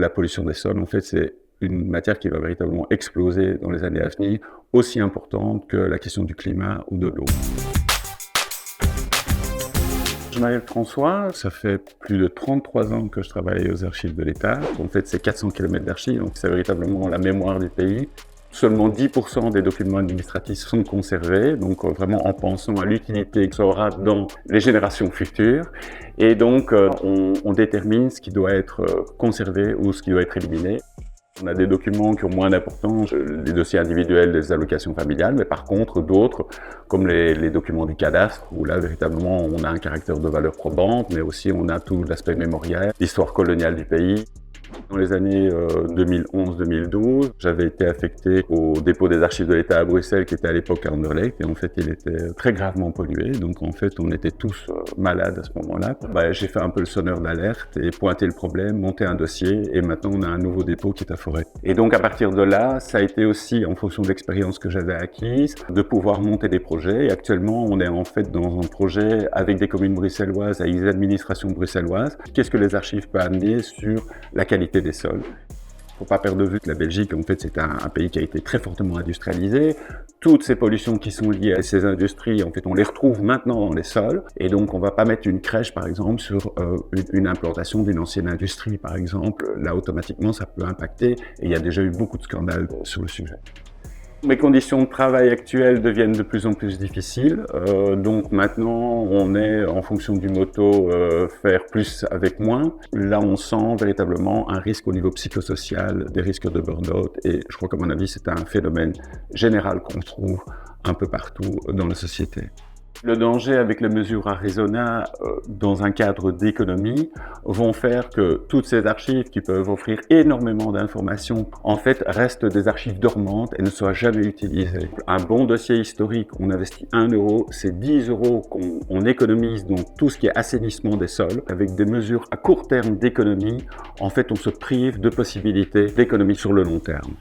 La pollution des sols, en fait, c'est une matière qui va véritablement exploser dans les années à venir, aussi importante que la question du climat ou de l'eau. Je m'appelle François, ça fait plus de 33 ans que je travaille aux archives de l'État. En fait, c'est 400 km d'archives, donc c'est véritablement la mémoire du pays. Seulement 10% des documents administratifs sont conservés, donc vraiment en pensant à l'utilité que ça aura dans les générations futures. Et donc, on détermine ce qui doit être conservé ou ce qui doit être éliminé. On a des documents qui ont moins d'importance, les dossiers individuels des allocations familiales, mais par contre d'autres, comme les documents du cadastre, où là véritablement on a un caractère de valeur probante, mais aussi on a tout l'aspect mémoriel, l'histoire coloniale du pays. Dans les années 2011-2012, j'avais été affecté au dépôt des archives de l'État à Bruxelles, qui était à l'époque à Anderlecht, et en fait il était très gravement pollué, donc en fait on était tous malades à ce moment-là. J'ai fait un peu le sonneur d'alerte et pointé le problème, monté un dossier, et maintenant on a un nouveau dépôt qui est à Forêt. Et donc à partir de là, ça a été aussi, en fonction de l'expérience que j'avais acquise, de pouvoir monter des projets, et actuellement on est en fait dans un projet avec des communes bruxelloises, avec des administrations bruxelloises. Qu'est-ce que les archives peuvent amener sur la qualité des sols. Il ne faut pas perdre de vue que la Belgique, en fait, c'est un pays qui a été très fortement industrialisé. Toutes ces pollutions qui sont liées à ces industries, en fait, on les retrouve maintenant dans les sols. Et donc, on ne va pas mettre une crèche, par exemple, sur une implantation d'une ancienne industrie, par exemple. Là, automatiquement, ça peut impacter. Et il y a déjà eu beaucoup de scandales sur le sujet. Mes conditions de travail actuelles deviennent de plus en plus difficiles, donc maintenant on est en fonction du motto faire plus avec moins. Là on sent véritablement un risque au niveau psychosocial, des risques de burn-out, et je crois qu'à mon avis c'est un phénomène général qu'on trouve un peu partout dans la société. Le danger avec les mesures Arizona dans un cadre d'économie vont faire que toutes ces archives qui peuvent offrir énormément d'informations en fait restent des archives dormantes et ne soient jamais utilisées. Un bon dossier historique, on investit 1 euro, c'est 10 euros qu'on économise dans tout ce qui est assainissement des sols. Avec des mesures à court terme d'économie, en fait on se prive de possibilités d'économie sur le long terme.